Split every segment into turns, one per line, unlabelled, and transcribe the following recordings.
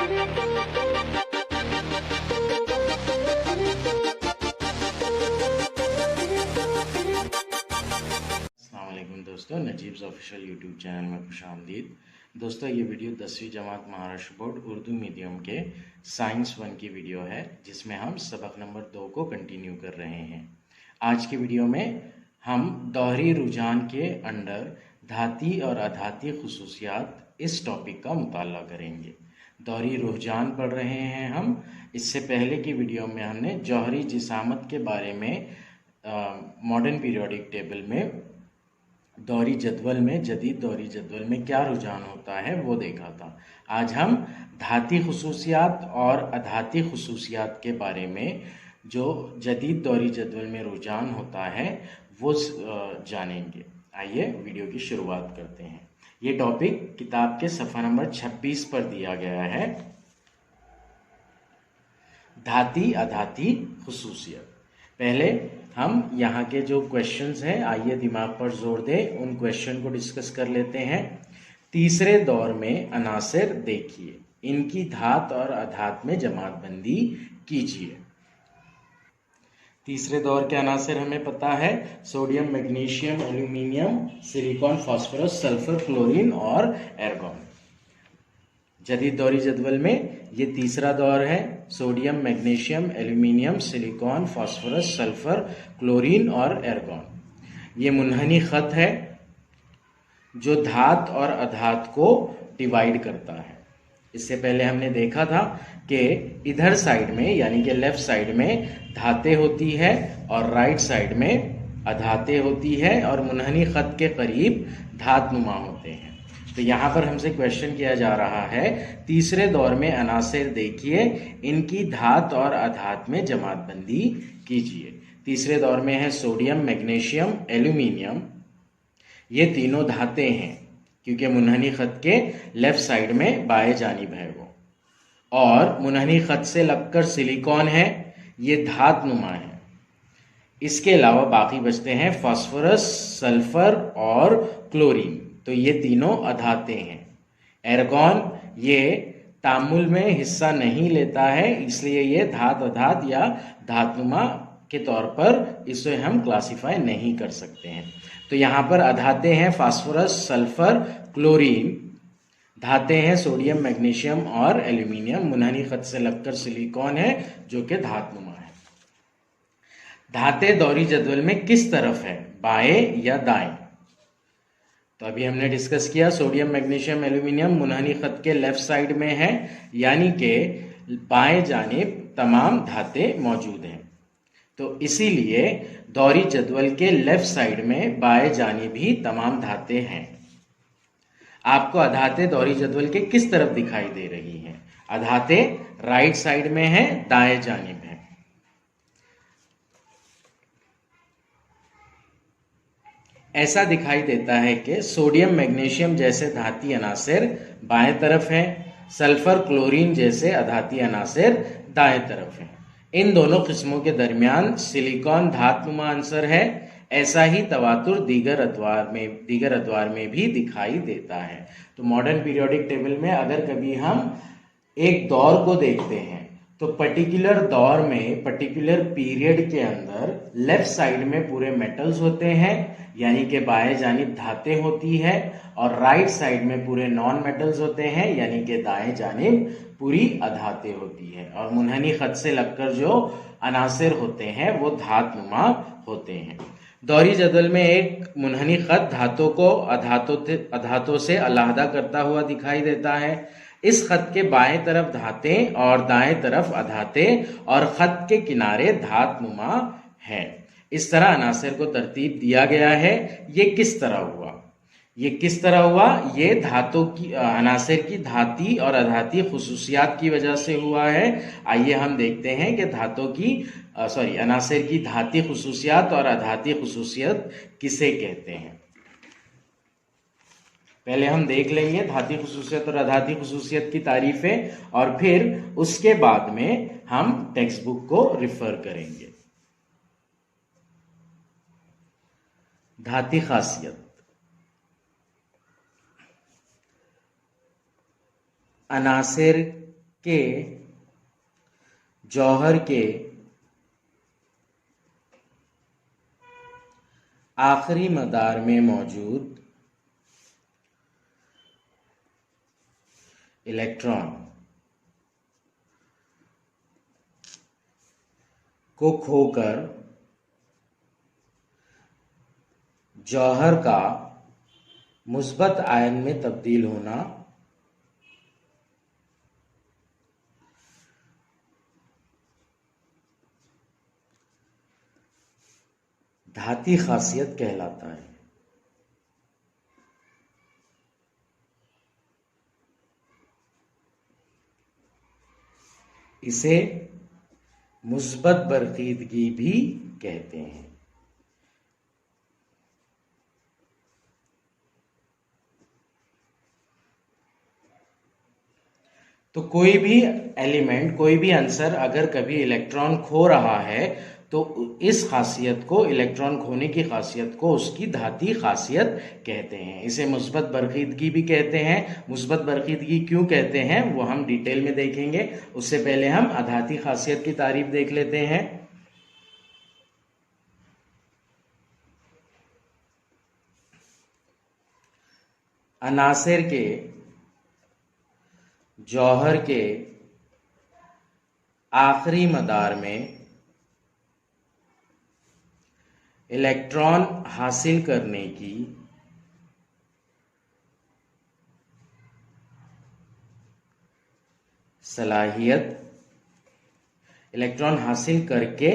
अस्सलामुअलैकुम दोस्तों, नजीब्स official YouTube channel में खुशामदीद। दोस्तों, ये वीडियो 10वीं जमात महाराष्ट्र बोर्ड उर्दू मीडियम के साइंस 1 की वीडियो है, जिसमें हम सबक नंबर 2 को कंटिन्यू कर रहे हैं। आज की वीडियो में हम दोहरी रुझान के अंडर धाती और अधाती खुसूसियात इस टॉपिक का मुताला करेंगे। दोहरी रुझान पढ़ रहे हैं हम। इससे पहले की वीडियो में हमने जौहरी जिसामत के बारे में मॉडर्न पीरियोडिक टेबल में दोहरी जदवल में, जदीद दोहरी जदवल में क्या रुझान होता है वो देखा था। आज हम धाती खुसूसियात और अधाती खुसूसियात के बारे में जो जदीद दोहरी जदवल में रुझान होता है वो जानेंगे। आइए वीडियो की शुरुआत करते हैं। ये टॉपिक किताब के सफ़ा नंबर 26 पर दिया गया है। धाती अधाती खुसूसियत। पहले हम यहाँ के जो क्वेश्चंस हैं, आइए दिमाग पर जोर दें, उन क्वेश्चन को डिस्कस कर लेते हैं। तीसरे दौर में अनासिर देखिए, इनकी धात और अधात में जमातबंदी कीजिए। तीसरे दौर के अनासिर हमें पता है, sodium, magnesium, aluminium, silicon, phosphorus, sulphur, chlorine और एर्गॉन। जदीद दौरी जदवल में ये तीसरा दौर है। Sodium, magnesium, aluminium, silicon, phosphorus, sulphur, chlorine और एर्गॉन। ये मुनहनी ख़त है जो धात और अधात को डिवाइड करता है। इससे पहले हमने देखा था कि इधर साइड में यानी कि लेफ्ट साइड में धातें होती है और राइट साइड में अधातें होती है, और मुनहनी ख़त के करीब धात नुमा होते हैं। तो यहाँ पर हमसे क्वेश्चन किया जा रहा है, तीसरे दौर में अनासिर देखिए, इनकी धात और अधात में जमातबंदी कीजिए। तीसरे दौर में है सोडियम, मैग्नीशियम, एल्यूमिनियम। ये तीनों धातें हैं क्योंकि मुनहनी ख़त के लेफ्ट साइड में बाएं जानिब है वो, और मुनहनी ख़त से लगकर सिलिकॉन है, ये धात नुमा है। इसके अलावा बाकी बचते हैं फास्फोरस, सल्फर और क्लोरीन, तो ये तीनों अधाते हैं। एर्गॉन ये तामुल में हिस्सा नहीं लेता है, इसलिए ये धात अधात या धातुमा के तौर पर इसे हम क्लासिफाई नहीं कर सकते हैं। तो यहाँ पर अधाते हैं फास्फोरस, सल्फर, क्लोरीन। धाते हैं सोडियम, मैग्नीशियम और एल्यूमिनियम। मुनहनी ख़त से लगकर सिलिकॉन है जो कि धातुमा है। धाते दौरी जदवल में किस तरफ है, बाएं या दाएं? तो अभी हमने डिस्कस किया, सोडियम, मैग्नीशियम, एल्यूमिनियम मुनहनी ख़त के लेफ्ट साइड में है, यानी कि बाएं जानिब तमाम धातें मौजूद हैं। तो इसीलिए दौरी जदवल के लेफ्ट साइड में बाएं जानिब ही तमाम धातें हैं। आपको अधातें दौरी जदवल के किस तरफ दिखाई दे रही हैं? अधातें राइट साइड में है, दाएं जानिब है। ऐसा दिखाई देता है कि सोडियम, मैग्नीशियम जैसे धाती अनासिर बाएं तरफ हैं, सल्फर, क्लोरीन जैसे अधाती अनासिर दाएं तरफ हैं। इन दोनों किस्मों के दरमियान सिलिकॉन धातुमा अंसर है। ऐसा ही तवातुर दीगर अद्वार में भी दिखाई देता है। तो मॉडर्न पीरियोडिक टेबल में अगर कभी हम एक दौर को देखते हैं तो पर्टिकुलर दौर में, पर्टिकुलर पीरियड के अंदर लेफ्ट साइड में पूरे मेटल्स होते हैं, यानी कि बाएं जानिब धातें होती है, और राइट साइड में पूरे नॉन मेटल्स होते हैं, यानी कि दाएं जानिब पूरी अधातें होती है। और मुनहनी ख़त से लगकर जो अनासिर होते हैं वो धातुमा होते हैं। दौरी जदवल में एक मुनहनी ख़त धातों को अधातों से अलहदा करता हुआ दिखाई देता है। इस खत के बाएं तरफ धातें और दाएं तरफ अधातें, और खत के किनारे धातनुमा है। इस तरह अनासिर को तरतीब दिया गया है। ये किस तरह हुआ? ये धातों की अनासिर की धाती और अधाती खुसूसियात की वजह से हुआ है। आइए हम देखते हैं कि अनासिर की धाती खुसूसियात और अधाती खुसूसियत किसे कहते हैं। पहले हम देख लेंगे धाती खुसूसियत और अधाती खुसूसियत की तारीफें, और फिर उसके बाद में हम टेक्स्ट बुक को रिफर करेंगे। धाती खासियत। अनासिर के जौहर के आखिरी मदार में मौजूद इलेक्ट्रॉन को खोकर जौहर का मुस्बत आयन में तब्दील होना धाती खासियत कहलाता है। इसे मुस्बत बरकीदगी भी कहते हैं। तो कोई भी एलिमेंट, कोई भी आंसर अगर कभी इलेक्ट्रॉन खो रहा है तो इस खासियत को, इलेक्ट्रॉन खोने की खासियत को उसकी धाती खासियत कहते हैं। इसे मुस्बत बरकीदगी भी कहते हैं। मुस्बत बरकीदगी क्यों कहते हैं वो हम डिटेल में देखेंगे। उससे पहले हम अधाती खासियत की तारीफ देख लेते हैं। अनासिर के जौहर के आखिरी मदार में इलेक्ट्रॉन हासिल करने की सलाहियत, इलेक्ट्रॉन हासिल करके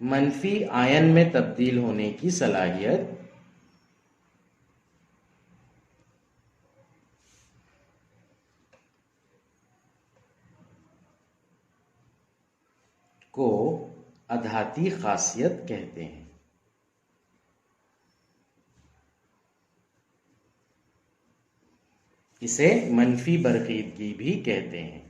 मनफी आयन में तब्दील होने की सलाहियत को अधाती खासियत कहते हैं। इसे मनफी बरकीदगी भी कहते हैं।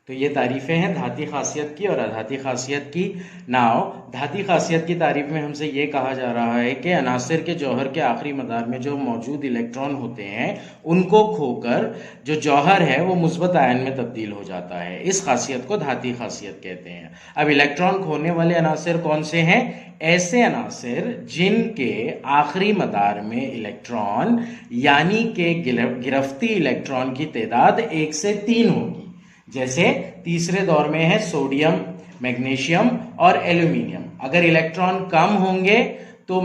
तो ये तारीफें हैं धाती खासियत की और अधाती खासियत की। नाउ धाती खासियत की तारीफ में हमसे ये कहा जा रहा है कि अनासिर के जौहर के आखिरी मदार में जो मौजूद इलेक्ट्रॉन होते हैं उनको खोकर जो जौहर है वो मुस्बत आयन में तब्दील हो जाता है। इस खासियत को धाती खासियत कहते हैं। अब इलेक्ट्रॉन खोने वाले अनासिर कौन से हैं? ऐसे अनासिर जिनके आखिरी मदार में इलेक्ट्रॉन यानी कि गिरफ्ती इलेक्ट्रॉन की तादाद 1 से 3 होगी। जैसे तीसरे दौर में है सोडियम, मैग्नीशियम और एल्यूमिनियम। अगर इलेक्ट्रॉन कम होंगे तो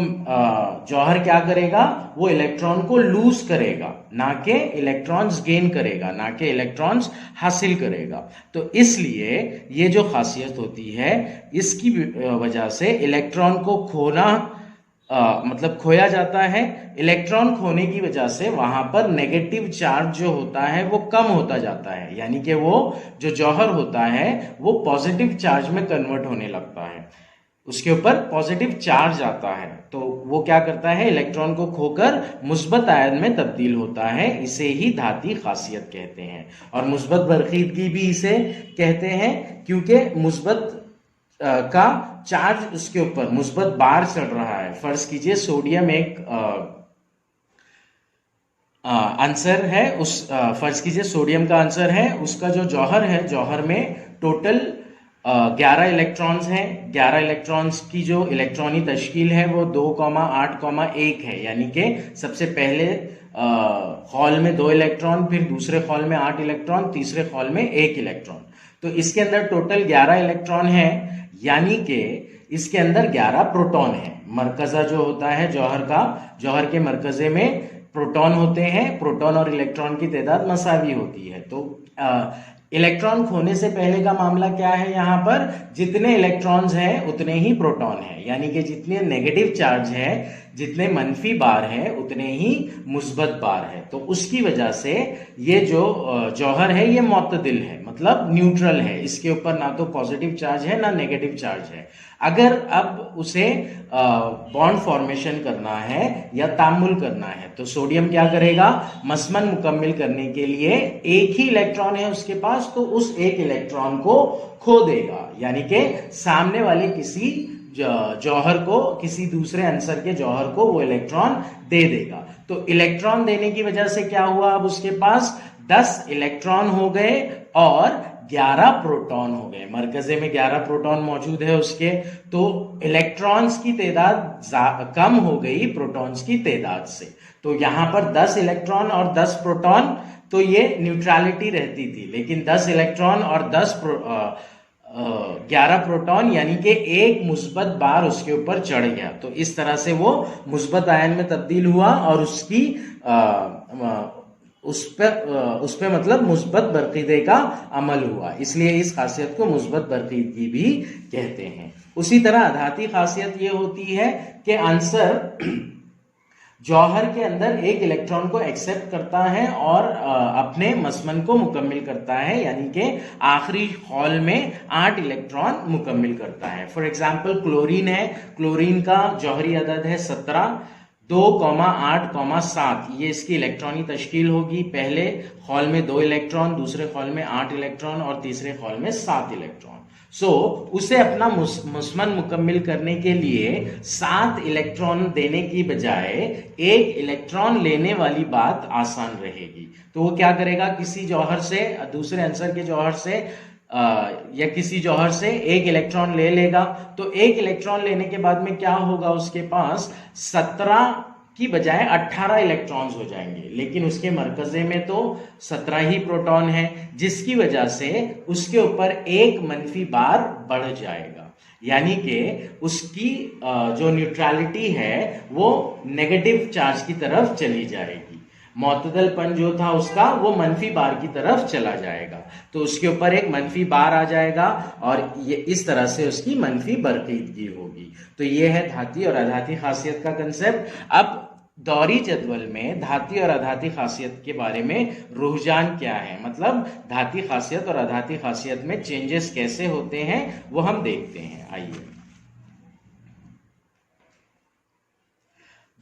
जौहर क्या करेगा? वो इलेक्ट्रॉन को लूज करेगा, ना कि इलेक्ट्रॉन्स गेन करेगा, ना कि इलेक्ट्रॉन्स हासिल करेगा। तो इसलिए ये जो खासियत होती है इसकी वजह से इलेक्ट्रॉन को खोना मतलब खोया जाता है। इलेक्ट्रॉन खोने की वजह से वहां पर नेगेटिव चार्ज जो होता है वो कम होता जाता है, यानी कि वो जो जौहर होता है वो पॉजिटिव चार्ज में कन्वर्ट होने लगता है, उसके ऊपर पॉजिटिव चार्ज आता है। तो वो क्या करता है? इलेक्ट्रॉन को खोकर मुस्बत आयन में तब्दील होता है। इसे ही धाती खासियत कहते हैं। और मुस्बत बरकीदगी भी इसे कहते हैं क्योंकि मुस्बत का चार्ज उसके ऊपर मुस्बत बार चढ़ रहा है। फर्ज कीजिए सोडियम एक आंसर है, उस फर्ज कीजिए सोडियम का आंसर है, उसका जो जौहर है, जौहर में टोटल 11 इलेक्ट्रॉन्स हैं। 11 इलेक्ट्रॉन्स की जो इलेक्ट्रॉनी तश्कील है वो 2,8,1 है, यानी कि सबसे पहले खौल में 2 इलेक्ट्रॉन, फिर दूसरे खौल में 8 इलेक्ट्रॉन, तीसरे खौल में 1 इलेक्ट्रॉन। तो इसके अंदर टोटल 11 इलेक्ट्रॉन है, यानी कि इसके अंदर 11 प्रोटॉन है। मरकजा जो होता है जौहर का, जौहर के मरकजे में प्रोटॉन होते हैं। प्रोटॉन और इलेक्ट्रॉन की तादाद मसावी होती है। तो इलेक्ट्रॉन खोने से पहले का मामला क्या है? यहाँ पर जितने इलेक्ट्रॉन्स हैं उतने ही प्रोटॉन हैं, यानी कि जितने नेगेटिव चार्ज है, जितने मनफी बार है उतने ही मुस्बत बार है। तो उसकी वजह से ये जो जौहर है ये मुतदिल है, मतलब न्यूट्रल है, इसके ऊपर ना तो पॉजिटिव चार्ज है ना नेगेटिव चार्ज है। अगर अब उसे बॉन्ड फॉर्मेशन करना है या तामुल करना है तो सोडियम क्या करेगा, मसमन मुकम्मिल करने के लिए एक ही इलेक्ट्रॉन है उसके पास, तो उस एक इलेक्ट्रॉन को खो देगा, यानी कि सामने वाले किसी जौहर को, किसी दूसरे आंसर के जौहर को वो इलेक्ट्रॉन दे देगा। तो इलेक्ट्रॉन देने की वजह से क्या हुआ, अब उसके पास 10 इलेक्ट्रॉन हो गए और 11 प्रोटॉन हो गए। मरकजे में 11 प्रोटॉन मौजूद है उसके, तो इलेक्ट्रॉन्स की तादाद कम हो गई प्रोटॉन्स की तादाद से। तो यहां पर 10 इलेक्ट्रॉन और 10 प्रोटॉन, तो ये न्यूट्रलिटी रहती थी, लेकिन 10 इलेक्ट्रॉन और 11 प्रोटॉन यानी कि एक मुस्बत बार उसके ऊपर चढ़ गया, तो इस तरह से वो मुस्बत आयन में तब्दील हुआ और उसकी उस पे मतलब मुस्बत बरक़ीदे का अमल हुआ, इसलिए इस खासियत को मुस्बत बरक़ीदगी भी कहते हैं। उसी तरह अधाती खासियत ये होती है कि आंसर जौहर के अंदर एक इलेक्ट्रॉन को एक्सेप्ट करता है और अपने मसमन को मुकम्मिल करता है, यानी कि आखिरी हॉल में 8 इलेक्ट्रॉन मुकम्मिल करता है। फॉर एग्जांपल क्लोरीन है, क्लोरीन का जौहरी अदद है 17, 2,8,7 ये इसकी इलेक्ट्रॉनी तश्कील होगी। पहले हॉल में 2 इलेक्ट्रॉन, दूसरे हॉल में 8 इलेक्ट्रॉन और तीसरे हॉल में 7 इलेक्ट्रॉन। उसे अपना मसमन मुकम्मिल करने के लिए 7 इलेक्ट्रॉन देने की बजाय 1 इलेक्ट्रॉन लेने वाली बात आसान रहेगी। तो वो क्या करेगा, किसी जौहर से, दूसरे आंसर के जौहर से या किसी जौहर से 1 इलेक्ट्रॉन ले लेगा। तो 1 इलेक्ट्रॉन लेने के बाद में क्या होगा, उसके पास 17 की बजाय 18 इलेक्ट्रॉन्स हो जाएंगे, लेकिन उसके मरकजे में तो 17 ही प्रोटॉन है, जिसकी वजह से उसके ऊपर एक मनफी बार बढ़ जाएगा, यानी कि उसकी जो न्यूट्रलिटी है वो नेगेटिव चार्ज की तरफ चली जाएगी। मुअतदलपन जो था उसका वो मनफी बार की तरफ चला जाएगा, तो उसके ऊपर एक मनफी बार आ जाएगा और ये इस तरह से उसकी मनफी बरक़ीदगी होगी। तो ये है धाती और अधाती खासियत का कंसेप्ट। अब दौरी जदवल में धाती और अधाती खासियत के बारे में रुझान क्या है, मतलब धाती खासियत और अधाती खासियत में चेंजेस कैसे होते हैं वो हम देखते हैं। आइए,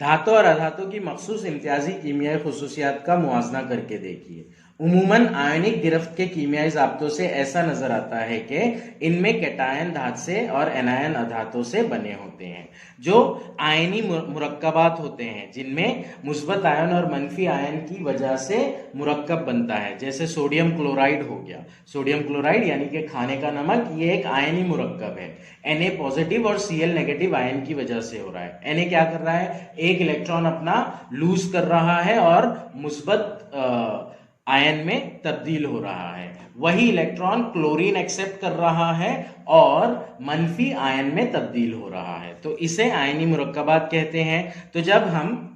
धातु और अधातु की मखसूस इम्तियाजी कीमियाई खुसूसियात का मुआजना करके देखिए। उमूमन आयनिक गिरफ्त के कीमियाई ज़ाब्तों से ऐसा नजर आता है कि इनमें कैटायन धात से और एनायन अधातों से बने होते हैं। जो आयनी मुरक्कबात होते हैं जिनमें मुस्बत आयन और मनफी आयन की वजह से मुरक्कब बनता है, जैसे सोडियम क्लोराइड हो गया। सोडियम क्लोराइड यानी कि खाने का नमक, ये एक आयनी मुरक्कब है। Na पॉजिटिव और Cl नेगेटिव आयन की वजह से हो रहा है। Na क्या कर रहा है, एक इलेक्ट्रॉन अपना लूज कर रहा है और मुस्बत आयन में तब्दील हो रहा है। वही इलेक्ट्रॉन क्लोरीन एक्सेप्ट कर रहा है और मनफी आयन में तब्दील हो रहा है, तो इसे आयनी मुरक्कबात कहते हैं। तो जब हम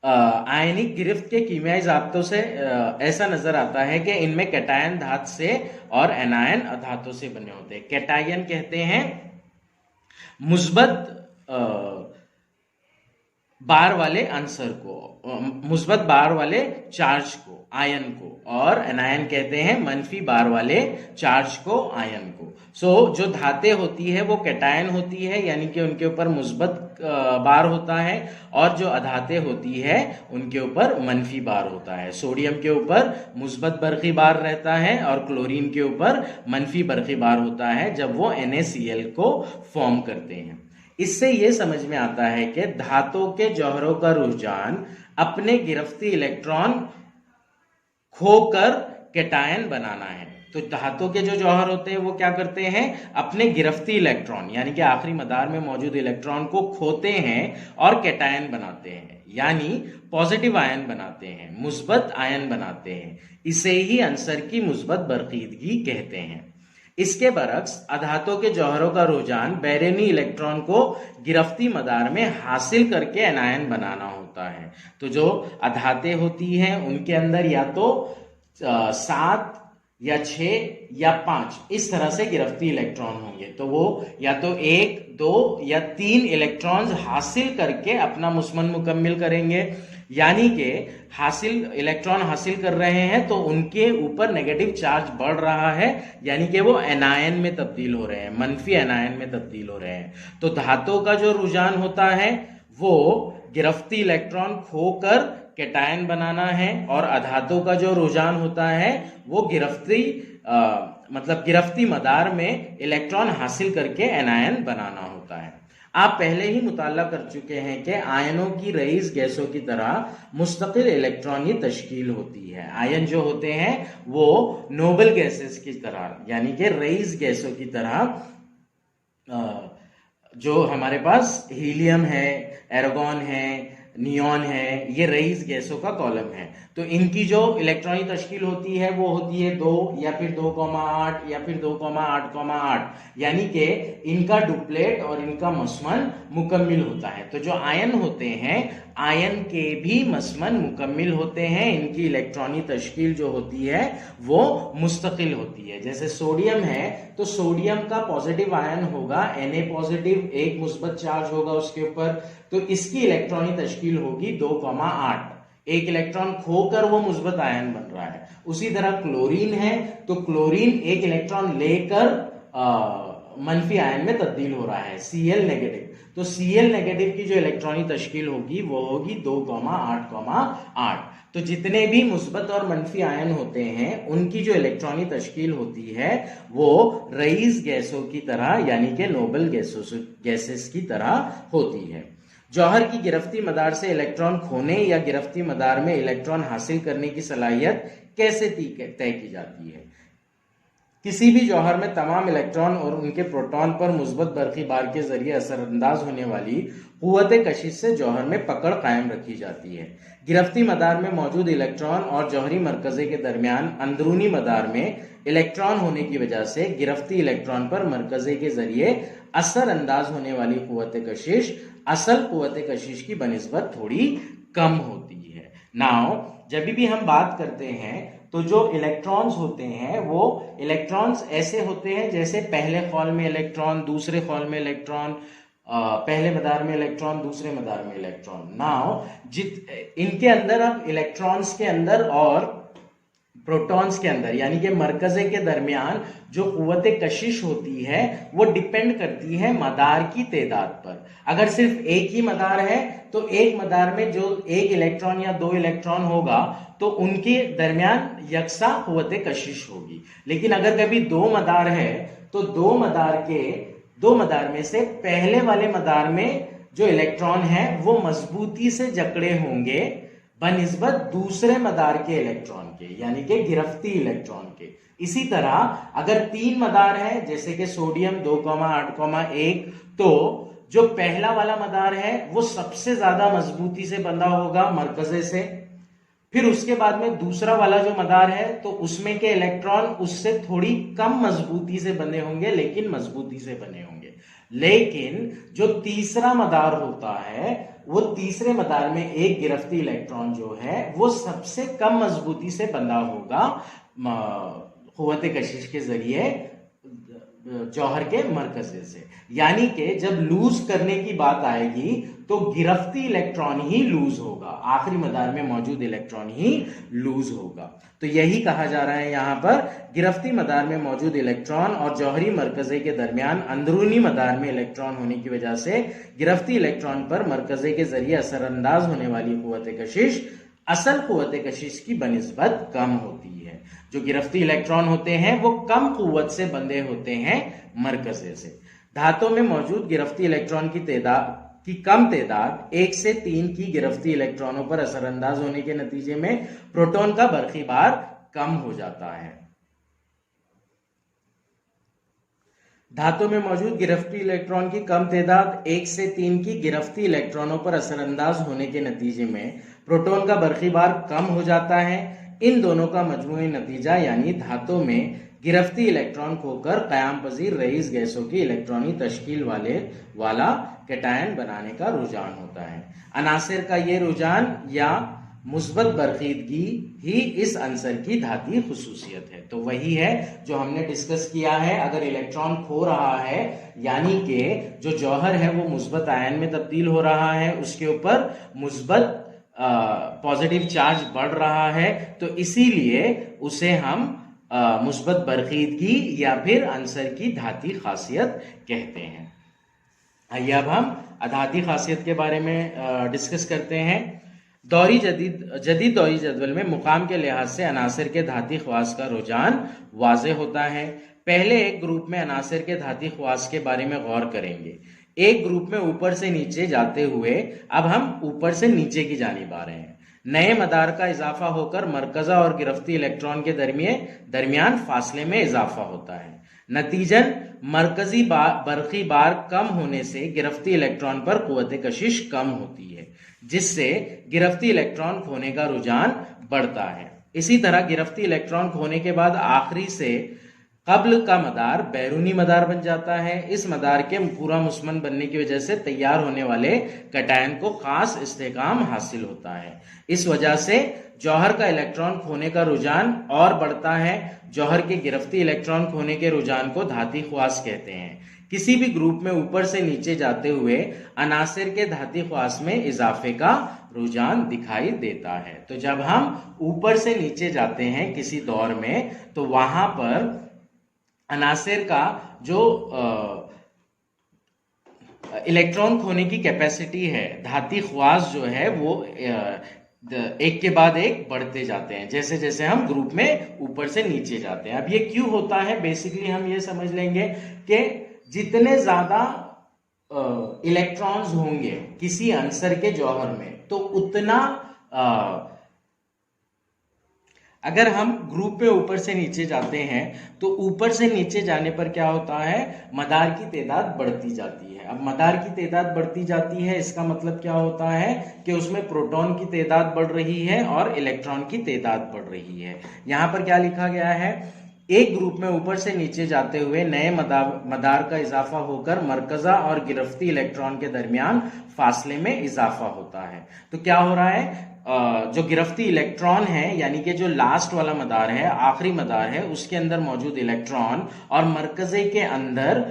आयनिक गिरफ्त के कीमियाई ज़ाब्तों से ऐसा नजर आता है कि इनमें कैटायन धात से और एनायन अधातों से बने होते हैं। कैटायन कहते हैं मुस्बत बार वाले आंसर को, मुस्बत बार वाले चार्ज को, आयन को, और एनायन कहते हैं मनफी बार वाले चार्ज को, आयन को। जो धातें होती है वो कैटायन होती है, यानी कि उनके ऊपर मुस्बत बार होता है, और जो अधातें होती है उनके ऊपर मनफी बार होता है। सोडियम के ऊपर मुस्बत बरक़ी बार रहता है और क्लोरीन के ऊपर मनफी बरक़ी बार होता है जब वो NaCl को फॉर्म करते हैं। इससे ये समझ में आता है कि धातों के जौहरों का रुझान अपने गिरफ्ती इलेक्ट्रॉन खोकर कैटायन बनाना है। तो धातु के जो जौहर होते हैं वो क्या करते हैं, अपने गिरफ्ती इलेक्ट्रॉन यानी कि आखिरी मदार में मौजूद इलेक्ट्रॉन को खोते हैं और कैटायन बनाते हैं, यानी पॉजिटिव आयन बनाते हैं, मुस्बत आयन बनाते हैं। इसे ही आंसर की मुस्बत बरक़ीदगी कहते हैं। इसके बरक्स अधातों के जौहरों का रुझान बैरूनी इलेक्ट्रॉन को गिरफ्ती मदार में हासिल करके एनायन बनाना होता है। तो जो अधातें होती हैं उनके अंदर या तो 7 या 6 या 5 इस तरह से गिरफ्ती इलेक्ट्रॉन होंगे, तो वो या तो 1, 2 या 3 इलेक्ट्रॉन्स हासिल करके अपना मुस्मन मुकम्मिल करेंगे, यानी कि इलेक्ट्रॉन हासिल कर रहे हैं तो उनके ऊपर नेगेटिव चार्ज बढ़ रहा है, यानी कि वो एनायन में तब्दील हो रहे हैं, मनफी एनायन में तब्दील हो रहे हैं। तो धातुओं का जो रुझान होता है वो गिरफ्ती इलेक्ट्रॉन खोकर कैटायन बनाना है, और अधातुओं का जो रुझान होता है वो गिरफ्ती मदार में इलेक्ट्रॉन हासिल करके एनायन बनाना होता है। आप पहले ही मुताला कर चुके हैं कि आयनों की रईस गैसों की तरह मुस्तकिल इलेक्ट्रॉनी तश्कील होती है। आयन जो होते हैं वो नोबल गैसेस की तरह, यानी कि रईस गैसों की तरह, जो हमारे पास हीलियम है, एर्गॉन है, नियॉन है, ये रईस गैसों का कॉलम है। तो इनकी जो इलेक्ट्रॉनिक तश्कील होती है वो होती है 2 या फिर 2,8 या फिर 2,8,8, यानी कि इनका डुप्लेट और इनका मसमन मुकम्मिल होता है। तो जो आयन होते हैं, आयन के भी मसमन मुकम्मिल होते हैं, इनकी इलेक्ट्रॉनिक तश्कील जो होती है वो मुस्तकिल होती है। जैसे सोडियम है तो सोडियम का पॉजिटिव आयन होगा Na पॉजिटिव, एक मुस्बत चार्ज होगा उसके ऊपर, तो इसकी इलेक्ट्रॉनिक तश्कील होगी 2,8, एक इलेक्ट्रॉन खोकर वो मुस्बत आयन बन रहा है। उसी तरह क्लोरीन है तो क्लोरीन एक इलेक्ट्रॉन लेकर मनफी आयन में तब्दील हो रहा है, Cl नेगेटिव। तो Cl नेगेटिव की जो इलेक्ट्रॉनिक तश्कील होगी वो होगी 2,8,8। तो जितने भी मुस्बत और मनफी आयन होते हैं उनकी जो इलेक्ट्रॉनिक तश्कील होती है वो रईस गैसों की तरह, यानी कि नोबल गैसेस की तरह होती है। जौहर की गिरफ्ती मदार से इलेक्ट्रॉन खोने या गिरफ्ती मदार में इलेक्ट्रॉन हासिल करने की सलाहियत कैसे तय की जाती है? किसी भी जौहर में तमाम इलेक्ट्रॉन और उनके प्रोटॉन पर मुस्बत बरक़ी बार के जरिए असरअंदाज होने वाली क़ुव्वत कशिश से जौहर में पकड़ कायम रखी जाती है। गिरफ्ती मदार में मौजूद इलेक्ट्रॉन और जौहरी मरकज़े के दरमियान अंदरूनी मदार में इलेक्ट्रॉन होने की वजह से गिरफ्ती इलेक्ट्रॉन पर मरकज़े के जरिए असरअंदाज होने वाली क़ुव्वत कशिश असल क़ुव्वत कशिश की बनिस्बत थोड़ी कम होती है। नाउ जब भी हम बात करते हैं तो जो इलेक्ट्रॉन्स होते हैं वो इलेक्ट्रॉन्स ऐसे होते हैं जैसे पहले खौल में इलेक्ट्रॉन, दूसरे खौल में इलेक्ट्रॉन, पहले मदार में इलेक्ट्रॉन, दूसरे मदार में इलेक्ट्रॉन। नाउ इनके अंदर अब इलेक्ट्रॉन्स के अंदर और प्रोटॉन्स के अंदर, यानी कि मरकज़े के दरमियान जो क़ुव्वत कशिश होती है वो डिपेंड करती है मदार की तादाद पर। अगर सिर्फ एक ही मदार है तो एक मदार में जो एक इलेक्ट्रॉन या 2 इलेक्ट्रॉन होगा तो उनके दरमियान यकसा क़ुव्वत कशिश होगी। लेकिन अगर कभी 2 मदार है तो 2 मदार में से पहले वाले मदार में जो इलेक्ट्रॉन है वो मजबूती से जकड़े होंगे बनिस्बत दूसरे मदार के इलेक्ट्रॉन के, यानी कि गिरफ्ती इलेक्ट्रॉन के। इसी तरह अगर 3 मदार है जैसे कि सोडियम 2,8,1, तो जो पहला वाला मदार है वो सबसे ज्यादा मजबूती से बंधा होगा मरकजे से, फिर उसके बाद में दूसरा वाला जो मदार है तो उसमें के इलेक्ट्रॉन उससे थोड़ी कम मजबूती से बंधे होंगे लेकिन मजबूती से बने होंगे। लेकिन जो तीसरा मदार होता है वो तीसरे मदार में एक गिरफ्ती इलेक्ट्रॉन जो है वो सबसे कम मजबूती से बंधा होगा क़ुव्वत कशिश के जरिए जौहर के मरकजे से। यानी कि जब लूज करने की बात आएगी तो गिरफ्ती इलेक्ट्रॉन ही लूज होगा, आखिरी मदार में मौजूद इलेक्ट्रॉन ही लूज होगा। तो यही कहा जा रहा है यहाँ पर, गिरफ्ती मदार में मौजूद इलेक्ट्रॉन और जौहरी मरकजे के दरमियान अंदरूनी मदार में इलेक्ट्रॉन होने की वजह से गिरफ्ती इलेक्ट्रॉन पर मरकजे के जरिए असरअंदाज होने वाली क़ुव्वत कशिश असल क़ुव्वत कशिश की बनिस्बत कम होती है। जो गिरफ्ती इलेक्ट्रॉन होते हैं वो कम क़ुव्वत से बंधे होते हैं मरकजे से। धातु में मौजूद गिरफ्ती इलेक्ट्रॉन की कम तादाद 1 से 3 की गिरफ्ती इलेक्ट्रॉनों पर असरअंदाज होने के नतीजे में प्रोटॉन का बरक़ी बार कम हो जाता है। धातु में मौजूद गिरफ्ती इलेक्ट्रॉन की कम तादाद 1 से 3 की गिरफ्ती इलेक्ट्रॉनों पर असरअंदाज होने के नतीजे में प्रोटॉन का बरक़ी बार कम हो जाता है। इन दोनों का मजमूई नतीजा यानी धातु में गिरफ्ती इलेक्ट्रॉन खोकर क़याम पज़ीर रईस गैसों की इलेक्ट्रॉनिक तश्कील वाला कैटायन बनाने का रुझान होता है। अनासिर का ये रुझान या मुस्बत बरक़ीदगी ही इस अंसर की धाती खुसूसियत है। तो वही है जो हमने डिस्कस किया है, अगर इलेक्ट्रॉन खो रहा है यानी कि जो जौहर है वो मुस्बत आयन में तब्दील हो रहा है, उसके ऊपर मुस्बत पॉजिटिव चार्ज बढ़ रहा है, तो इसीलिए उसे हम मुस्बत बरखीदगी या फिर अंसर की धाती खासियत कहते हैं। आइए अब हम अधाती खासियत के बारे में डिस्कस करते हैं। जदीद दौरी जदवल में मुकाम के लिहाज से अनासिर के धाती ख्वास का रुझान वाज़े होता है। पहले एक ग्रुप में अनासिर के धाती ख्वास के बारे में गौर करेंगे। एक ग्रुप में ऊपर से नीचे जाते हुए अब हम ऊपर से नीचे की जानिब आ रहे हैं। नए मदार का इजाफा होकर मरकजा और गिरफ्ती इलेक्ट्रॉन के दरमियान फासले में इजाफा होता है। नतीजन मरकजी बरखी बार कम होने से गिरफ्ती इलेक्ट्रॉन पर कुव्वत कशिश कम होती है, जिससे गिरफ्ती इलेक्ट्रॉन खोने का रुझान बढ़ता है। इसी तरह गिरफ्ती इलेक्ट्रॉन खोने के बाद आखिरी से कब्ल का मदार बैरूनी मदार बन जाता है। इस मदार के पूरा मुस्मन बनने की वजह से तैयार होने वाले कैटायन को खास इस्तेकाम हासिल होता है। इस वजह से जौहर का इलेक्ट्रॉन खोने का रुझान और बढ़ता है। जौहर के गिरफ्ती इलेक्ट्रॉन खोने के रुझान को धाती ख्वास कहते हैं। किसी भी ग्रुप में ऊपर से नीचे जाते हुए अनासिर के धाती ख्वास में इजाफे का रुझान दिखाई देता है। तो जब हम ऊपर से नीचे जाते हैं किसी दौर में, तो वहां पर अनासिर का जो इलेक्ट्रॉन खोने की कैपेसिटी है, धाती ख्वास जो है वो एक के बाद एक बढ़ते जाते हैं जैसे जैसे हम ग्रुप में ऊपर से नीचे जाते हैं। अब ये क्यों होता है, बेसिकली हम ये समझ लेंगे कि जितने ज्यादा इलेक्ट्रॉन्स होंगे किसी आंसर के जौहर में, तो उतना अगर हम ग्रुप में ऊपर से नीचे जाते हैं तो ऊपर से नीचे जाने पर क्या होता है, मदार की तादाद बढ़ती जाती है। अब मदार की तादाद बढ़ती जाती है, इसका मतलब क्या होता है कि उसमें प्रोटॉन की तादाद बढ़ रही है और इलेक्ट्रॉन की तादाद बढ़ रही है। यहां पर क्या लिखा गया है, एक ग्रुप में ऊपर से नीचे जाते हुए नए मदार का इजाफा होकर मरकजा और गिरफ्ती इलेक्ट्रॉन के दरमियान फासले में इजाफा होता है। तो क्या हो रहा है, जो गिरफ्ती इलेक्ट्रॉन है यानी कि जो लास्ट वाला मदार है, आखिरी मदार है, उसके अंदर मौजूद इलेक्ट्रॉन और मरकजे के अंदर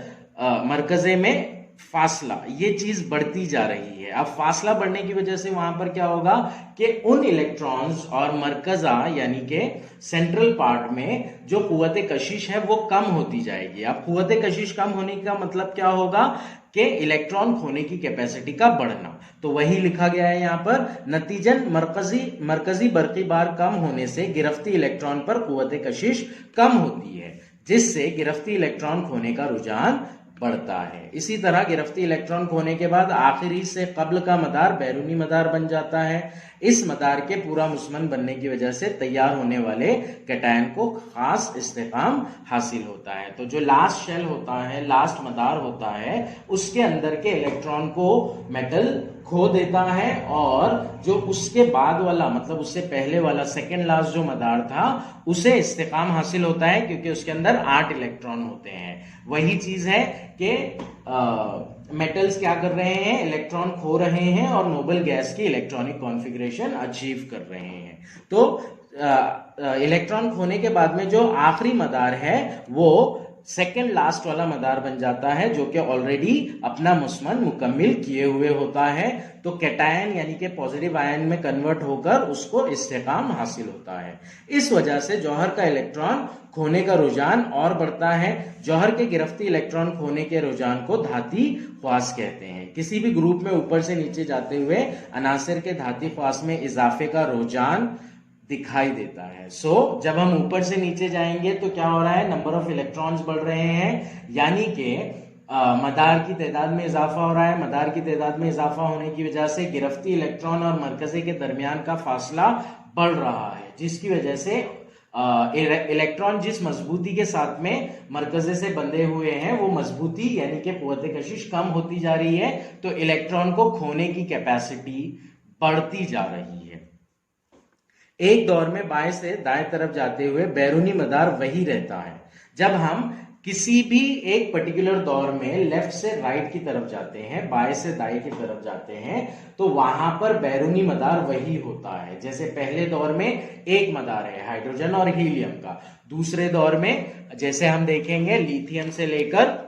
मरकजे में फासला, ये चीज बढ़ती जा रही है। अब फासला बढ़ने की वजह से वहां पर क्या होगा कि उन इलेक्ट्रॉन्स और मरकजा यानी कि सेंट्रल पार्ट में जो कुव्वत कशिश है वो कम होती जाएगी। अब कुव्वत कशिश कम होने का मतलब क्या होगा कि इलेक्ट्रॉन खोने की कैपेसिटी का बढ़ना। तो वही लिखा गया है यहाँ पर, नतीजन मरकजी बरकी बार कम होने से गिरफ्ती इलेक्ट्रॉन पर कुव्वत कशिश कम होती है, जिससे गिरफ्ती इलेक्ट्रॉन खोने का रुझान बढ़ता है। इसी तरह गिरफ्ती इलेक्ट्रॉन खोने के बाद आखिरी से कब्ल का मदार बैरूनी मदार बन जाता है। इस मदार के पूरा मुस्मन बनने की वजह से तैयार होने वाले कैटायन को खास इस्तेकाम हासिल होता है। तो जो लास्ट शेल होता है, लास्ट मदार होता है, उसके अंदर के इलेक्ट्रॉन को मेटल खो देता है और जो उसके बाद वाला मतलब उससे पहले वाला सेकेंड लास्ट जो मदार था उसे इस्तेकाम हासिल होता है, क्योंकि उसके अंदर 8 इलेक्ट्रॉन होते हैं। वही चीज है कि मेटल्स क्या कर रहे हैं, इलेक्ट्रॉन खो रहे हैं और नोबल गैस की इलेक्ट्रॉनिक कॉन्फ़िगरेशन अचीव कर रहे हैं। तो इलेक्ट्रॉन खोने के बाद में जो आखिरी मदार है वो सेकेंड लास्ट वाला मदार बन जाता है, जो कि ऑलरेडी अपना मुस्मन मुकम्मिल किए हुए होता है। तो कैटायन यानी कि पॉजिटिव आयन में कन्वर्ट होकर उसको इस्तेकाम हासिल होता है। इस वजह से जौहर का इलेक्ट्रॉन खोने का रुझान और बढ़ता है। जौहर के गिरफ्ती इलेक्ट्रॉन खोने के रुझान को धाती ख्वास कहते हैं। किसी भी ग्रुप में ऊपर से नीचे जाते हुए अनासिर के धाती ख्वास में इजाफे का रुझान दिखाई देता है। जब हम ऊपर से नीचे जाएंगे तो क्या हो रहा है, नंबर ऑफ इलेक्ट्रॉन्स बढ़ रहे हैं, यानी कि मदार की तादाद में इजाफा हो रहा है। मदार की तादाद में इजाफा होने की वजह से गिरफ्ती इलेक्ट्रॉन और मरकजे के दरमियान का फासला बढ़ रहा है, जिसकी वजह से इलेक्ट्रॉन जिस मजबूती के साथ में मरकजे से बंधे हुए हैं वो मजबूती यानी कि कुव्वत कशिश कम होती जा रही है, तो इलेक्ट्रॉन को खोने की कैपेसिटी बढ़ती जा रही है। एक दौर में बाएं से दाएं तरफ जाते हुए बैरूनी मदार वही रहता है। जब हम किसी भी एक पर्टिकुलर दौर में लेफ्ट से राइट की तरफ जाते हैं, बाएं से दाएं की तरफ जाते हैं, तो वहां पर बैरूनी मदार वही होता है। जैसे पहले दौर में एक मदार है हाइड्रोजन और हीलियम का, दूसरे दौर में जैसे हम देखेंगे लिथियम से लेकर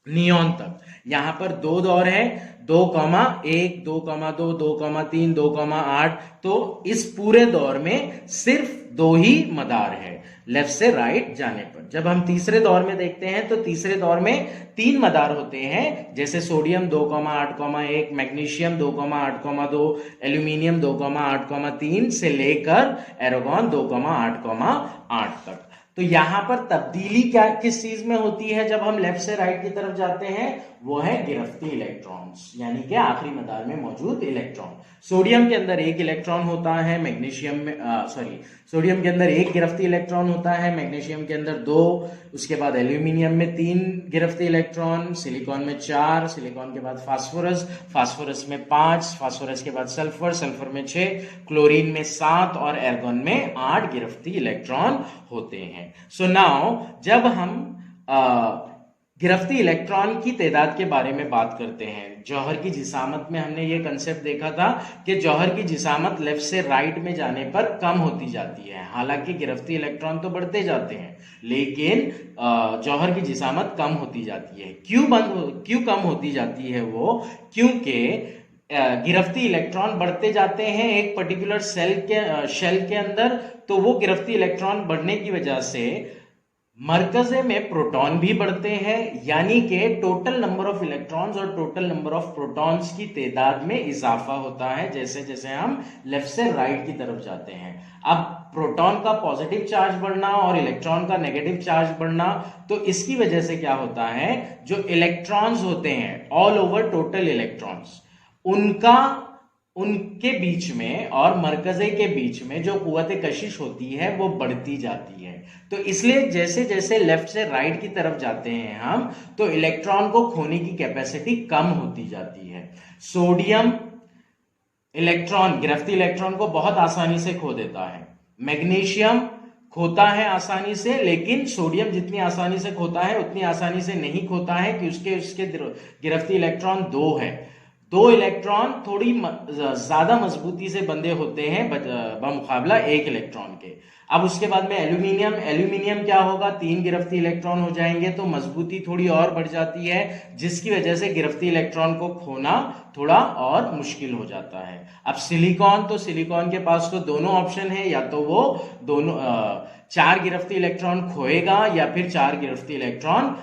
नियॉन तक। यहां पर दो दौर है, 2,1, 2,2, 2,3, 2,8। तो इस पूरे दौर में सिर्फ दो ही मदार है लेफ्ट से राइट जाने पर। जब हम तीसरे दौर में देखते हैं तो तीसरे दौर में 3 मदार होते हैं, जैसे सोडियम 2,8,1, मैग्नीशियम 2,8,2, एल्यूमिनियम 2,8,3 से लेकर एरोगॉन 2,8,8 तक। तो यहां पर तब्दीली क्या किस चीज में होती है जब हम लेफ्ट से राइट की तरफ जाते हैं? वो है गिरफ्ती इलेक्ट्रॉन्स, यानी कि आखिरी मदार में मौजूद इलेक्ट्रॉन। सोडियम के अंदर एक इलेक्ट्रॉन होता है, मैग्नीशियम में सोडियम के अंदर एक गिरफ्ती इलेक्ट्रॉन होता है, मैग्नीशियम के अंदर 2, उसके बाद एल्यूमिनियम में 3 गिरफ्ती इलेक्ट्रॉन, सिलिकॉन में 4, सिलिकॉन के बाद फास्फोरस, फास्फोरस में 5, फास्फोरस के बाद सल्फर, सल्फर में 6, क्लोरीन में 7 और एर्गॉन में 8 गिरफ्ती इलेक्ट्रॉन होते हैं। सो नाउ जब हम गिरफ्ती इलेक्ट्रॉन की तादाद के बारे में बात करते हैं, जौहर की जिसामत में हमने ये कंसेप्ट देखा था कि जौहर की जिसामत लेफ्ट से राइट में जाने पर कम होती जाती है। हालांकि गिरफ्ती इलेक्ट्रॉन तो बढ़ते जाते हैं, लेकिन जौहर की जिसामत कम होती जाती है। क्यों कम होती जाती है वो? क्योंकि गिरफ्ती इलेक्ट्रॉन बढ़ते जाते हैं एक पर्टिकुलर शेल के अंदर, तो वो गिरफ्ती इलेक्ट्रॉन बढ़ने की वजह से मरकजे में प्रोटॉन भी बढ़ते हैं, यानी कि टोटल नंबर ऑफ इलेक्ट्रॉन्स और टोटल नंबर ऑफ प्रोटॉन्स की तादाद में इजाफा होता है जैसे जैसे हम लेफ्ट से राइट की तरफ जाते हैं। अब प्रोटॉन का पॉजिटिव चार्ज बढ़ना और इलेक्ट्रॉन का नेगेटिव चार्ज बढ़ना, तो इसकी वजह से क्या होता है, जो इलेक्ट्रॉन्स होते हैं ऑल ओवर टोटल इलेक्ट्रॉन्स, उनके बीच में और मरकजे के बीच में जो कुव्वत कशिश होती है वो बढ़ती जाती है। तो इसलिए जैसे जैसे लेफ्ट से राइट की तरफ जाते हैं हम, तो इलेक्ट्रॉन को खोने की कैपेसिटी कम होती जाती है। सोडियम इलेक्ट्रॉन, गिरफ्ती इलेक्ट्रॉन को बहुत आसानी से खो देता है। मैग्नीशियम खोता है आसानी से, लेकिन सोडियम जितनी आसानी से खोता है उतनी आसानी से नहीं खोता है कि उसके गिरफ्ती इलेक्ट्रॉन 2 है। 2 इलेक्ट्रॉन थोड़ी ज्यादा मजबूती से बंधे होते हैं बमुकाबला 1 इलेक्ट्रॉन के। अब उसके बाद में एल्यूमिनियम क्या होगा, 3 गिरफ्ती इलेक्ट्रॉन हो जाएंगे, तो मजबूती थोड़ी और बढ़ जाती है, जिसकी वजह से गिरफ्ती इलेक्ट्रॉन को खोना थोड़ा और मुश्किल हो जाता है। अब सिलिकॉन के पास तो दोनों ऑप्शन है, या तो वो दोनों 4 गिरफ्ती इलेक्ट्रॉन खोएगा या फिर 4 गिरफ्ती इलेक्ट्रॉन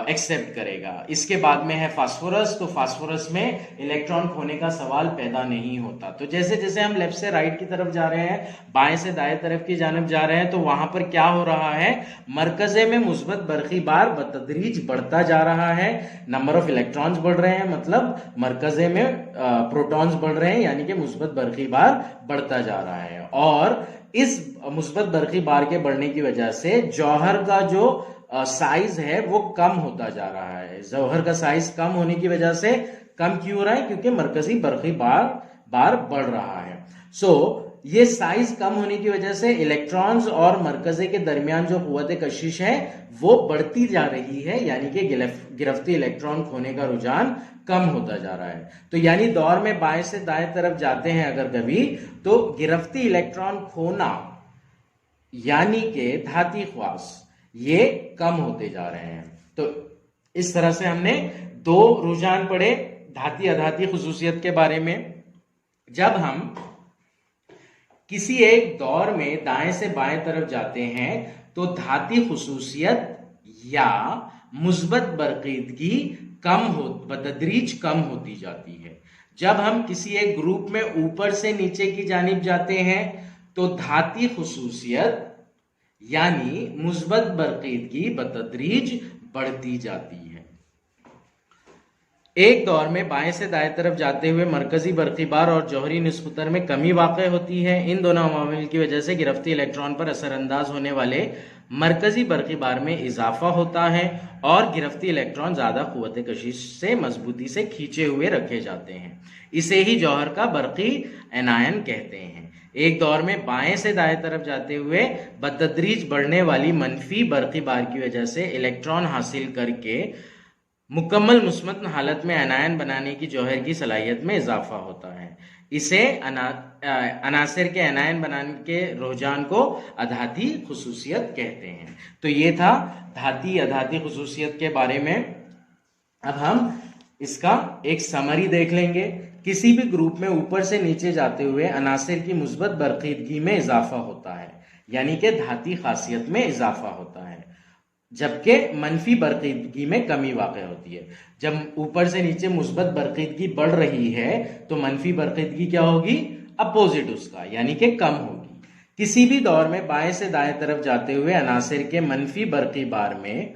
एक्सेप्ट करेगा। इसके बाद में है फास्फोरस, तो फास्फोरस में इलेक्ट्रॉन खोने का सवाल पैदा नहीं होता। तो जैसे जैसे हम लेफ्ट से राइट की तरफ जा रहे हैं, बाएं से दाएं तरफ की जानिब जा रहे हैं, तो वहां पर क्या हो रहा है, मरकजे में मुस्बत बरकी बार बतदरीज बढ़ता जा रहा है। नंबर ऑफ इलेक्ट्रॉन्स बढ़ रहे हैं, मतलब मरकजे में प्रोटॉन्स बढ़ रहे हैं, यानी कि मुस्बत बरकी बार बढ़ता जा रहा है। और इस मुस्बत बरकी बार के बढ़ने की वजह से जौहर का जो साइज है वो कम होता जा रहा है। जौहर का साइज कम होने की वजह से कम क्यों हो रहा है? क्योंकि मरकजी बरकी बार बढ़ रहा है। ये साइज कम होने की वजह से इलेक्ट्रॉन्स और मरकजे के दरमियान जो कुव्वत कशिश है वो बढ़ती जा रही है, यानी कि गिरफ्ती इलेक्ट्रॉन खोने का रुझान कम होता जा रहा है। तो यानी दौर में बाएं से दाएं तरफ जाते हैं अगर कभी, तो गिरफ्ती इलेक्ट्रॉन खोना यानी कि धाती ख्वास ये कम होते जा रहे हैं। तो इस तरह से हमने 2 रुझान पढ़े धाती अधाती खुसूसियत के बारे में। जब हम किसी एक दौर में दाएं से बाएं तरफ जाते हैं तो धाती खुसूसियत या मुस्बत बरकीदगी बतदरीज कम होती जाती है। जब हम किसी एक ग्रुप में ऊपर से नीचे की जानिब जाते हैं तो धाती खुसूसियत यानी मुस्बत बरकीदगी बतदरीज बढ़ती जाती है। एक दौर में बाएं से दाएं तरफ जाते हुए मरकजी बरकी बार और जौहरी निस्बतर में कमी वाक़ होती है। इन दोनों अवामिल की वजह से गिरफ्ती इलेक्ट्रॉन पर असरअंदाज होने वाले मरकजी बरकी बार में इजाफा होता है और गिरफ्ती इलेक्ट्रॉन ज्यादा कुव्वत कशिश से मजबूती से खींचे हुए रखे जाते हैं। इसे ही जौहर का बरकी एनायन कहते हैं। एक दौर में बाएं से दाएं तरफ जाते हुए बतदरीज बढ़ने वाली मनफी बरकी बार की वजह से इलेक्ट्रॉन हासिल करके मुकम्मल मुस्बत हालत में एनायन बनाने की जौहर की सलाहियत में इजाफा होता है। इसे अनासिर के एनायन बनाने के रुझान को अधाती खुसूसियत कहते हैं। तो ये था धाती अधाती खुसूसियत के बारे में। अब हम इसका एक समरी देख लेंगे। किसी भी ग्रुप में ऊपर से नीचे जाते हुए अनासिर की मुस्बत बरक़ीदगी में इजाफा होता है, यानी कि धाती खासियत में इजाफा होता है, जबकि मनफी बरक़ीदगी में कमी वाक़ होती है। जब ऊपर से नीचे मुस्बत बरक़ीदगी बढ़ रही है तो मनफी बरक़ीदगी क्या होगी? अपोजिट उसका, यानी कि कम होगी। किसी भी दौर में बाएं से दाएं तरफ जाते हुए अनासिर के मनफी बरक़ी बार में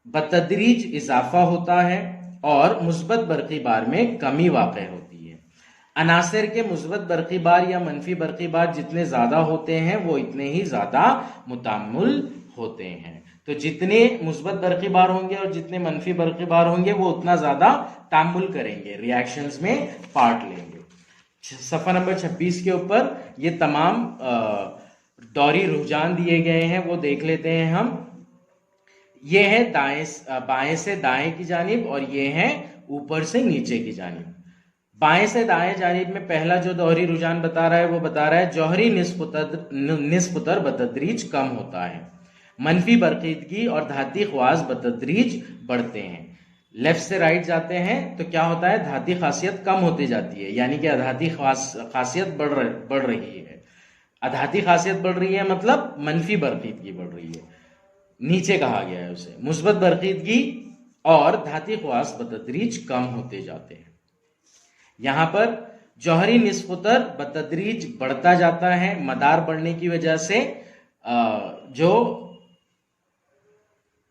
बतदरीज इजाफा होता है और मुस्बत बरक़ी बार में कमी वाक़ होती है। अनासिर के मुस्बत बरक़ी बार या मनफी बरक़ी बार जितने ज़्यादा होते हैं वो इतने ही ज़्यादा मुताम्मुल होते हैं। तो जितने मुस्बत बरक़ी बार होंगे और जितने मनफी बरक़ी बार होंगे वो उतना ज़्यादा तामुल करेंगे, रिएक्शंस में पार्ट लेंगे। सफ़ा नंबर 26 के ऊपर ये तमाम दौरी रुझान दिए गए हैं, वो देख लेते हैं हम। ये है बाएं से दाएं की जानिब और ये है ऊपर से नीचे की जानिब। बाएं से दाएं जानिब में पहला जो दोहरी रुझान बता रहा है वो बता रहा है जौहरी निस्बतर बतदरीज कम होता है, मनफी बरक़ीदगी और धाती ख्वास बतदरीज बढ़ते हैं। लेफ्ट से राइट जाते हैं तो क्या होता है? धाती खासियत कम होती जाती है, यानी कि अधाती खासियत बढ़ रही है। अधाती खासियत बढ़ रही है मतलब मनफी बरक़ीदगी बढ़ रही है, नीचे कहा गया है उसे। मुस्बत बरक़ीदगी और धाती ख्वास बतदरीज कम होते जाते हैं। यहां पर जौहरी निस्बतर बतदरीज बढ़ता जाता है, मदार बढ़ने की वजह से जो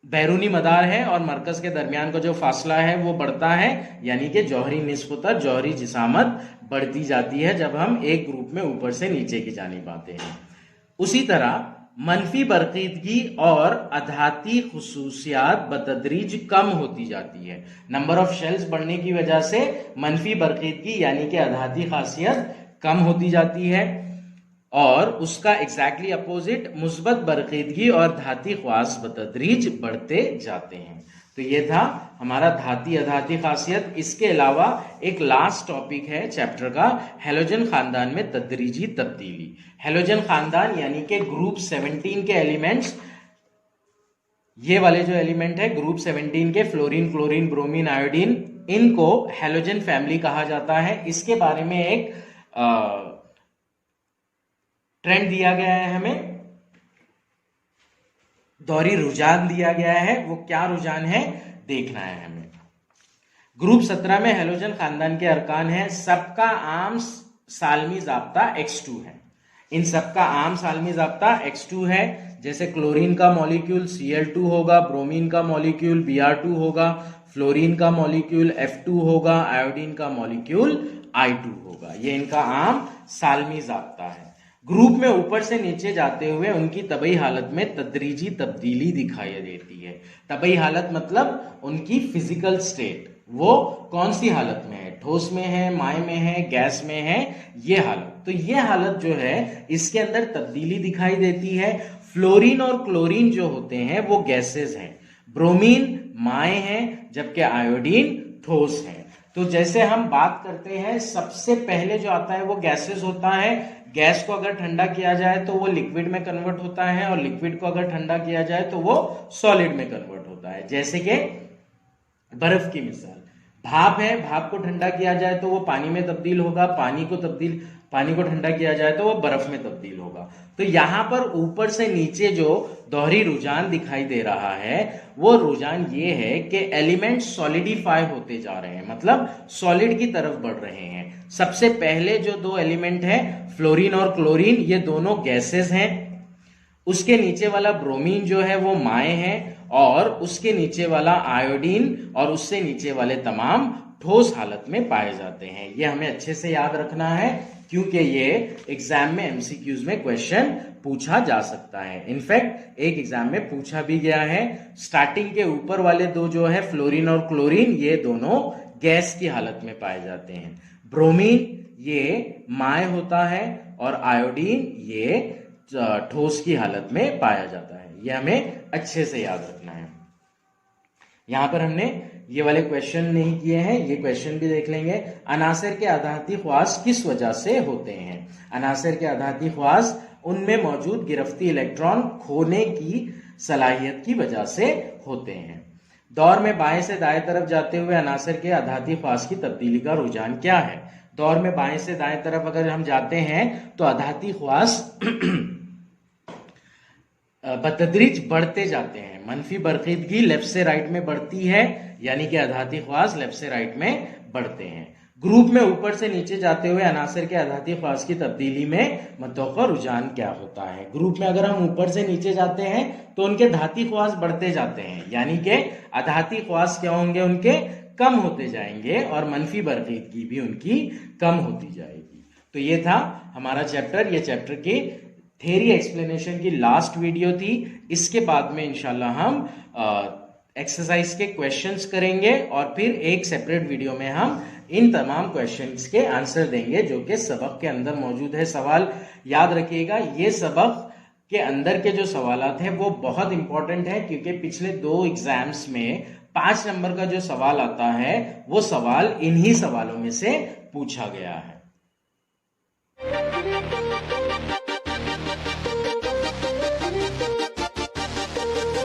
बैरूनी मदार है और मरकज के दरमियान का जो फासला है वो बढ़ता है, यानी कि जौहरी निस्बतर, जौहरी जिसामत बढ़ती जाती है जब हम एक ग्रुप में ऊपर से नीचे की जानिब आते हैं। उसी तरह मनफी बरक़ीदगी और अधाती खुसूसियात बतदरीज कम होती जाती है। नंबर ऑफ शेल्स बढ़ने की वजह से मनफी बरक़ीदगी यानी कि अधाती खासियत कम होती जाती है और उसका एग्जैक्टली अपोजिट मुस्बत बरक़ीदगी और धाती ख्वास बतदरीज बढ़ते जाते हैं। तो ये था हमारा धाती अधाती खासियत। इसके अलावा एक लास्ट टॉपिक है चैप्टर का, हैलोजन खानदान में तदरीजी तब्दीली। हैलोजन खानदान यानी कि ग्रुप 17 के एलिमेंट्स, ये वाले जो एलिमेंट है ग्रुप 17 के, फ्लोरीन, क्लोरीन, ब्रोमीन, आयोडीन, इनको हैलोजन फैमिली कहा जाता है। इसके बारे में एक ट्रेंड दिया गया है, हमें दौरी रुझान दिया गया है। वो क्या रुझान है देखना है हमें। ग्रुप 17 में हैलोजन खानदान के अरकान है। सबका आम सालमी ज़ाब्ता X2 है। इन सबका आम सालमी ज़ाब्ता X2 है। जैसे क्लोरीन का मॉलिक्यूल Cl2 होगा, ब्रोमीन का मॉलिक्यूल Br2 होगा, फ्लोरीन का मॉलिक्यूल F2 होगा, आयोडीन का मॉलिक्यूल I2 होगा। ये इनका आम सालमी ज़ाब्ता है। ग्रुप में ऊपर से नीचे जाते हुए उनकी तबई हालत में तदरीजी तब्दीली दिखाई देती है। तबई हालत मतलब उनकी फिजिकल स्टेट, वो कौन सी हालत में है, ठोस में है, माय में है, गैस में है, ये हालत। तो ये हालत जो है इसके अंदर तब्दीली दिखाई देती है। फ्लोरीन और क्लोरीन जो होते हैं वो गैसेस हैं, ब्रोमीन माय है, जबकि आयोडीन ठोस है। तो जैसे हम बात करते हैं सबसे पहले जो आता है वो गैसेस होता है। गैस को अगर ठंडा किया जाए तो वो लिक्विड में कन्वर्ट होता है और लिक्विड को अगर ठंडा किया जाए तो वो सॉलिड में कन्वर्ट होता है। जैसे कि बर्फ की मिसाल, भाप है, भाप को ठंडा किया जाए तो वो पानी में तब्दील होगा, पानी को ठंडा किया जाए तो वो बर्फ में तब्दील होगा। तो यहां पर ऊपर से नीचे जो दोहरी रुझान दिखाई दे रहा है वो रुझान ये है कि एलिमेंट सॉलिडिफाई होते जा रहे हैं, मतलब सॉलिड की तरफ बढ़ रहे हैं। सबसे पहले जो दो एलिमेंट है फ्लोरीन और क्लोरीन, ये दोनों गैसेस हैं। उसके नीचे वाला ब्रोमीन जो है वो माय है और उसके नीचे वाला आयोडीन और उससे नीचे वाले तमाम ठोस हालत में पाए जाते हैं। ये हमें अच्छे से याद रखना है क्योंकि ये एग्जाम में एमसीक्यूज में क्वेश्चन पूछा जा सकता है। इनफैक्ट एक एग्जाम में पूछा भी गया है। स्टार्टिंग के ऊपर वाले दो जो है फ्लोरीन और क्लोरीन, ये दोनों गैस की हालत में पाए जाते हैं। ब्रोमीन ये माय होता है और आयोडीन ये ठोस की हालत में पाया जाता है। ये हमें अच्छे से याद रखना है। यहां पर हमने ये वाले क्वेश्चन नहीं किए हैं, ये क्वेश्चन भी देख लेंगे। अनासिर के अधाती ख्वास किस वजह से होते हैं? अनासिर के अधाती ख्वास उनमें मौजूद गिरफ्ती इलेक्ट्रॉन खोने की सलाहियत की वजह से होते हैं। दौर में बाएं से दाएं तरफ जाते हुए अनासर के आधाती ख्वास की तब्दीली का रुझान क्या है? दौर में बाएं से दाएं तरफ अगर हम जाते हैं तो आधाती ख्वास बतदरीज बढ़ते जाते हैं। मनफी बरखीदगी लेफ्ट से राइट में बढ़ती है, यानी कि आधाती ख्वास लेफ्ट से राइट में बढ़ते हैं। ग्रुप में ऊपर से नीचे जाते हुए अनासर के आधाती ख्वास की तब्दीली में मतोक़ा रुझान क्या होता है? ग्रुप में अगर हम ऊपर से नीचे जाते हैं तो उनके धाती ख्वास बढ़ते जाते हैं, यानी कि आधाती ख्वास क्या होंगे? उनके कम होते जाएंगे और मनफी बरखीदगी भी उनकी कम होती जाएगी। तो ये था हमारा चैप्टर। ये चैप्टर की थ्योरी एक्सप्लेनेशन की लास्ट वीडियो थी। इसके बाद में इंशाल्लाह हम एक्सरसाइज के क्वेश्चंस करेंगे और फिर एक सेपरेट वीडियो में हम इन तमाम क्वेश्चंस के आंसर देंगे जो कि सबक के अंदर मौजूद है। सवाल याद रखिएगा, ये सबक के अंदर के जो सवालात हैं वो बहुत इंपॉर्टेंट है, क्योंकि पिछले 2 एग्जाम्स में 5 नंबर का जो सवाल आता है वो सवाल इन्हीं सवालों में से पूछा गया है।